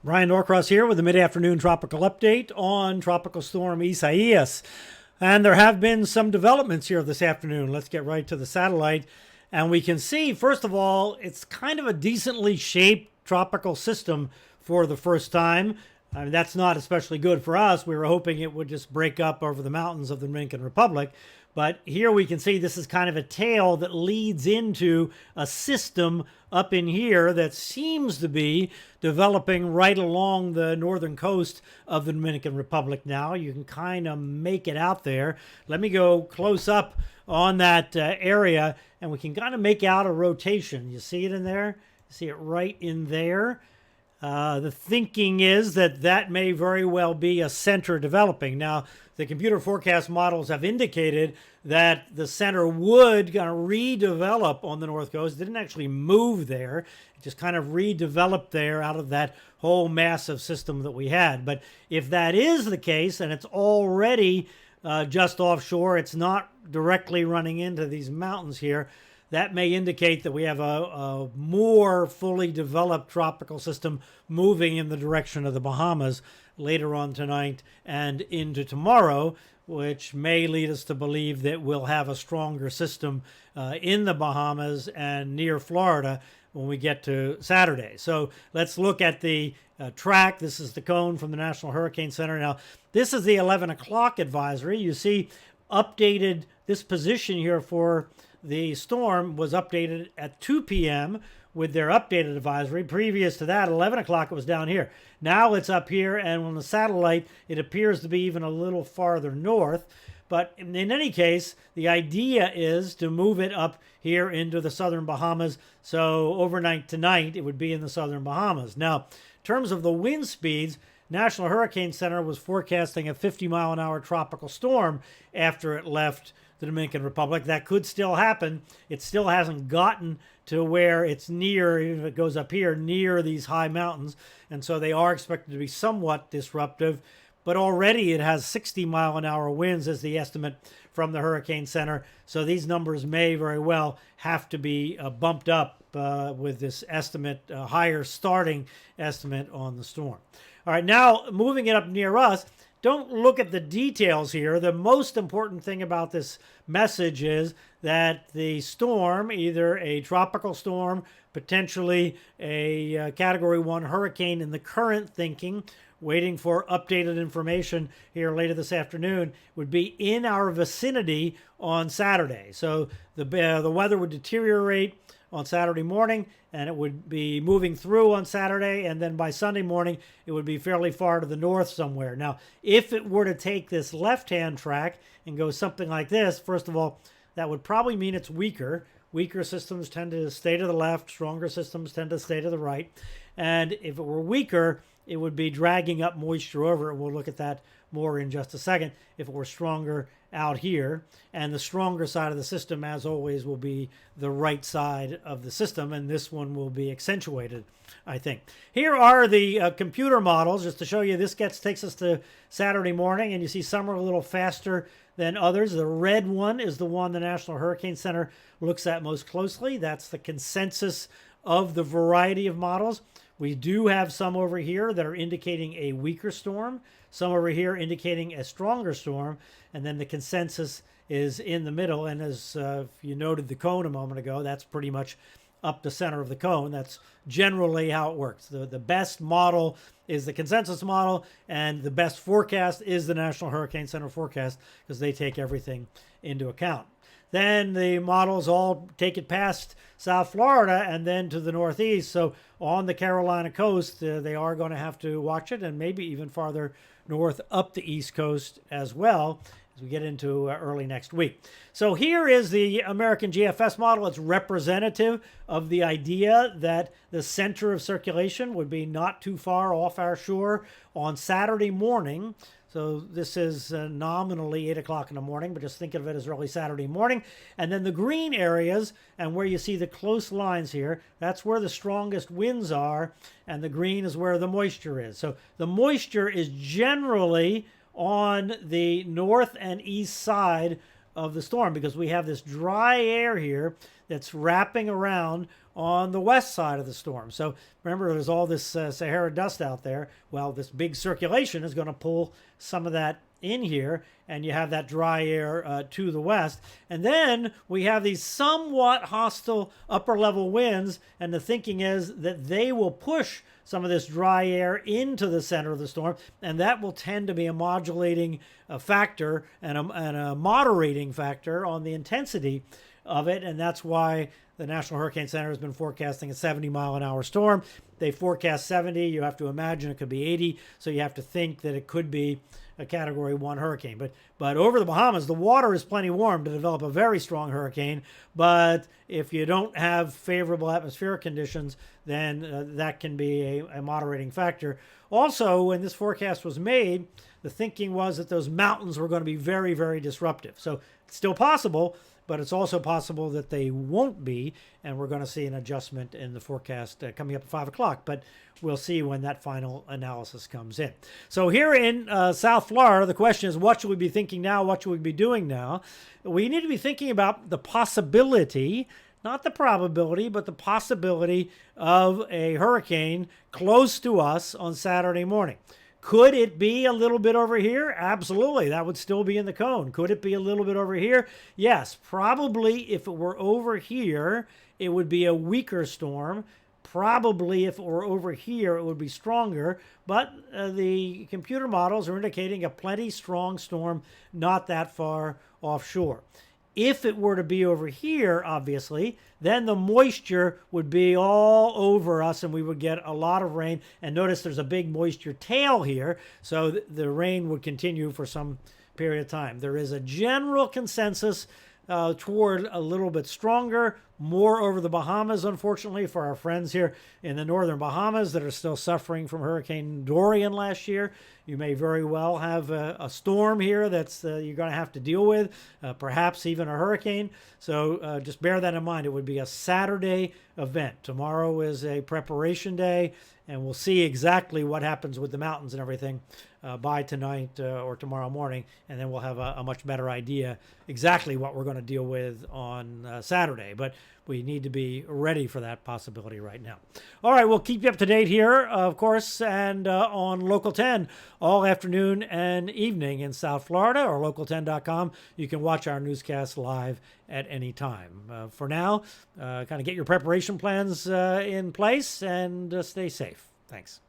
Bryan Norcross here with the mid-afternoon tropical update on Tropical Storm Isaias. And there have been some developments here this afternoon. Let's get right to the satellite. And we can see, first of all, it's kind of a decently shaped tropical system for the first time. I mean, that's not especially good for us. We were hoping it would just break up over the mountains of the Dominican Republic. But here we can see this is kind of a tail that leads into a system up in here that seems to be developing right along the northern coast of the Dominican Republic now. You can kind of make it out there. Let me go close up on that area, and we can kind of make out a rotation. You see it in there? You see it right in there? The thinking is that that may very well be a center developing. Now, the computer forecast models have indicated that the center would kind of redevelop on the north coast. It didn't actually move there. It just kind of redeveloped there out of that whole massive system that we had. But if that is the case, and it's already just offshore, it's not directly running into these mountains here, that may indicate that we have a more fully developed tropical system moving in the direction of the Bahamas later on tonight and into tomorrow, which may lead us to believe that we'll have a stronger system in the Bahamas and near Florida when we get to Saturday. So let's look at the track. This is the cone from the National Hurricane Center. Now, this is the 11 o'clock advisory. You see updated, this position here for the storm was updated at 2 p.m. with their updated advisory. Previous to that, 11 o'clock, it was down here. Now it's up here, and on the satellite, it appears to be even a little farther north. But in any case, the idea is to move it up here into the southern Bahamas. So overnight tonight, it would be in the southern Bahamas. Now, in terms of the wind speeds, National Hurricane Center was forecasting a 50-mile-an-hour tropical storm after it left the Dominican Republic. That could still happen. It still hasn't gotten to where it's near, even if it goes up here, near these high mountains. And so they are expected to be somewhat disruptive. But already it has 60-mile-an-hour winds as the estimate from the Hurricane Center. So these numbers may very well have to be bumped up with this estimate, higher starting estimate on the storm. All right, now moving it up near us, don't look at the details here. The most important thing about this message is that the storm, either a tropical storm, potentially a Category 1 hurricane in the current thinking, waiting for updated information here later this afternoon, would be in our vicinity on Saturday. So the weather would deteriorate on Saturday morning, and it would be moving through on Saturday, and then by Sunday morning, it would be fairly far to the north somewhere. Now, if it were to take this left-hand track and go something like this, first of all, that would probably mean it's weaker. Weaker systems tend to stay to the left. Stronger systems tend to stay to the right. And if it were weaker, it would be dragging up moisture over it. We'll look at that more in just a second. If it were stronger out here, and the stronger side of the system, as always, will be the right side of the system, and this one will be accentuated, I think. Here are the computer models, just to show you. This takes us to Saturday morning, and you see some are a little faster than others. The red one is the one the National Hurricane Center looks at most closely. That's the consensus of the variety of models. We do have some over here that are indicating a weaker storm, some over here indicating a stronger storm, and then the consensus is in the middle. And as you noted the cone a moment ago, that's pretty much up the center of the cone. That's generally how it works. The best model is the consensus model, and the best forecast is the National Hurricane Center forecast, because they take everything into account. Then the models all take it past South Florida and then to the northeast. So on the Carolina coast, they are going to have to watch it, and maybe even farther north up the east coast as well as we get into early next week. So here is the American GFS model. It's representative of the idea that the center of circulation would be not too far off our shore on Saturday morning. So this is nominally 8 o'clock in the morning, but just think of it as early Saturday morning. And then the green areas, and where you see the close lines here, that's where the strongest winds are, and the green is where the moisture is. So the moisture is generally on the north and east side of the storm, because we have this dry air here that's wrapping around on the west side of the storm. So remember, there's all this Sahara dust out there. Well, this big circulation is going to pull some of that in here, and you have that dry air to the west. And then we have these somewhat hostile upper level winds, and the thinking is that they will push some of this dry air into the center of the storm, and that will tend to be a modulating factor and a moderating factor on the intensity of it. And that's why the National Hurricane Center has been forecasting a 70-mile-an-hour storm. They forecast 70. You have to imagine it could be 80, so you have to think that it could be a Category 1 hurricane. But over the Bahamas, the water is plenty warm to develop a very strong hurricane. But if you don't have favorable atmospheric conditions, then that can be a moderating factor. Also, when this forecast was made, the thinking was that those mountains were going to be very, very disruptive. So it's still possible, but it's also possible that they won't be, and we're going to see an adjustment in the forecast coming up at 5 o'clock. But we'll see when that final analysis comes in. So here in South Florida, the question is, what should we be thinking now? What should we be doing now? We need to be thinking about the possibility, not the probability, but the possibility of a hurricane close to us on Saturday morning. Could it be a little bit over here? Absolutely. That would still be in the cone. Could it be a little bit over here? Yes. Probably if it were over here, it would be a weaker storm. Probably if it were over here, it would be stronger. But the computer models are indicating a plenty strong storm not that far offshore. If it were to be over here, obviously, then the moisture would be all over us and we would get a lot of rain. And notice there's a big moisture tail here, so the rain would continue for some period of time. There is a general consensus toward a little bit stronger, more over the Bahamas, unfortunately, for our friends here in the northern Bahamas that are still suffering from Hurricane Dorian last year. You may very well have a storm here that's you're going to have to deal with, perhaps even a hurricane. So just bear that in mind. It would be a Saturday event. Tomorrow is a preparation day, and we'll see exactly what happens with the mountains and everything by tonight or tomorrow morning, and then we'll have a much better idea exactly what we're going to deal with on Saturday. But we need to be ready for that possibility right now. All right, we'll keep you up to date here, of course, and on Local 10 all afternoon and evening in South Florida, or local10.com. You can watch our newscast live at any time. For now, kind of get your preparation plans in place and stay safe. Thanks.